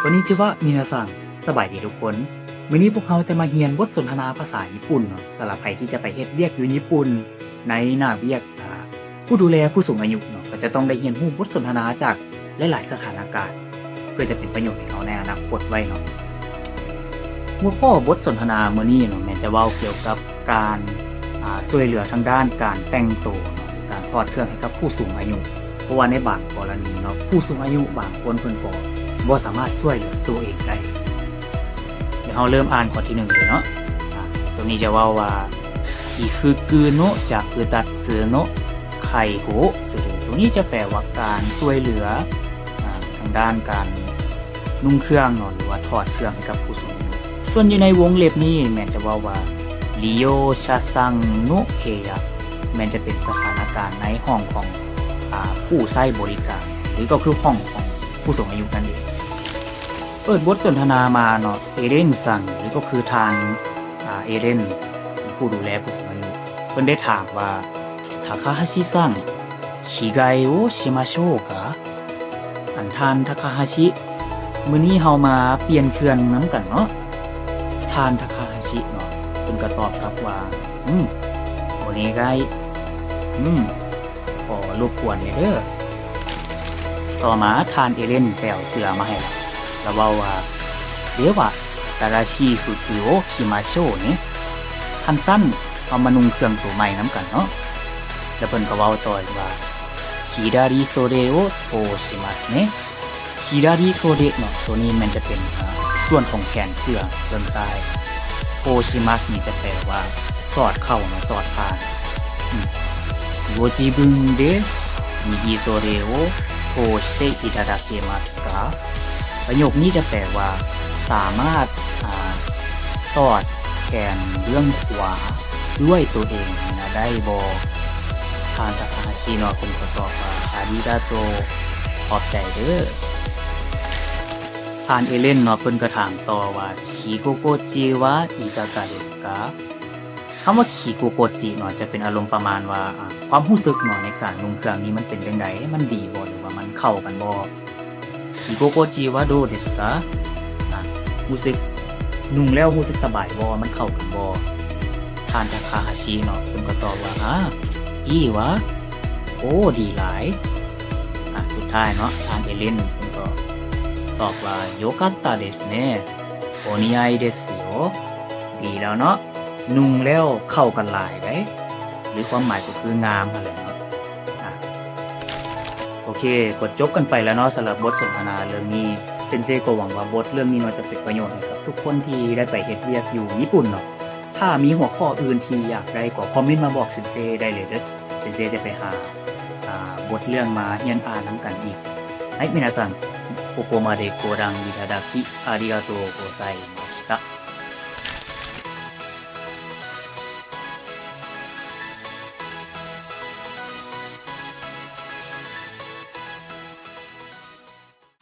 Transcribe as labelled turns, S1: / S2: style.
S1: วันนี้ชื่อว่ามินาซังสบายดีทุกคนมื้อนี้พวกเราจะมาเรียนบทสนทนาภาษาญี่ปุ่นเนาะสำหรับใครที่จะไปเฮ็ดเวียกอยู่ญี่ปุ่นในหน้าเวียกผู้ดูแลผู้สูงอายุเนาะก็จะต้องได้เรียนรู้บทสนทนาจากหลายๆสถานการณ์เพื่อจะเป็นประโยชน์ให้เราในอนาคตไว้เนาะหัวข้อบทสนทนามื้อนี้เนาะแม่นจะเว้าเกี่ยวกับการช่วยเหลือทางด้านการแต่งตัวเนาะการถอดเครื่องให้กับผู้สูงอายุเพราะว่าในบางกรณีเนาะผู้สูงอายุบางคนเพิ่นก็บ่สามารถช่วยเหลือตัวเองได้เดี๋ยวเราเริ่มอ่านข้อที่1เลยเนาะตัวนี้จะว่าว่าอิฟุกุโนะจักุตัตสึโนะไคโกะสึรุตัวนี้จะแปลว่าการช่วยเหลือทางด้านการนุ่งเครื่องเนาะหรือว่าถอดเครื่องให้กับผู้สูงอายุส่วนอยู่ในวงเล็บนี้แม่นจะว่าริโยชาซังโนะเฮยะแม่นจะเป็นสถานการณ์ในห้องของผู้ใช้บริการหรือก็คือห้องของผู้สูงอายุนั่นเองเปิดบทสนทนามาเนาะเอเรนซังหรือก็คือทางเอเรนผู้ดูแลผู้สูงอายุเพิ่นได้ถามว่าทาคาฮาชิซังชิไกโอชิมาโชกะอันท่านทาคาฮาชิมื้อนี้เฮามาเปลี่ยนเครื่องนำกันเนาะท่านทาคาฮาชิเนาะเพิ่นก็ตอบกลับว่าโอเนไกขอรบกวนเด้อต่อมาทานเอเลนแปลเสื้อมาให้แล้วเว้าว่าเดี๋ยวว่า新しい服を着ましょうねคันสั้นเอามานุ่งเครื่องตัวใหม่นำกันเนาะแล้วเพิ่นก็เว้าต่อว่า左袖を通しますね左袖เนาะตัวนี้มันจะเป็นส่วนของแขนเสื้อส่วนซ้ายโทชิมัสนี่จะแปลว่าสอดเข้านะสอดผ่านご自分で右袖を通していただけますかประโยคนี้จะแปลว่าสามารถสอดแขนเบื้องขวาด้วยตัวเองนะได้บ่ทานทาคาฮาชิเนาะเพิ่นก็ตอบว่าอาริกาโตขอบใจเด้อทานเอเลนเนาะเพิ่นก็ถามต่อว่าคิโกโกจิวะอิกากะเดสกะคำว่าคิโกโกจิเนาะจะเป็นอารมณ์ประมาณว่าความรู้สึกเนาะในการนุ่งเครื่องนี้มันเป็นจังไดมันดีบ่หรือว่ามันเข้ากันบ่คิโกโกจิวะโดเดสกะรู้สึกนุ่งแล้วรู้สึกสบายบ่มันเข้ากันบ่ทานทาคาฮาชิเนาะเพิ่นก็ตอบว่าอีวะโอ้ดีหลายสุดท้ายเนาะทานเอเลนเพิ่นก็ตอบว่าโยคัตตะเดสเนโอนิไอเดสโยดีแล้วเนาะนุ่งแล้วเข้ากันหลายได้หรือความหมายก็คืองามนั่นแหละเนาะโอเคกดจบกันไปแล้วเนาะสำหรับบทสนทนาเรื่องนี้เซนเซก็หวังว่าบทเรื่องนี้เนาะจะเป็นประโยชน์ให้กับทุกคนที่ได้ไปเฮ็ดเวียกอยู่ญี่ปุ่นเนาะถ้ามีหัวข้ออื่นที่อยากได้ก็คอมเมนต์มาบอกเซนเซได้เลยเด้อเซนเซจะไปหาบทเรื่องมาเรียนอ่านนำกันอีกはい皆さんここまでご覧いただきありがとうございました。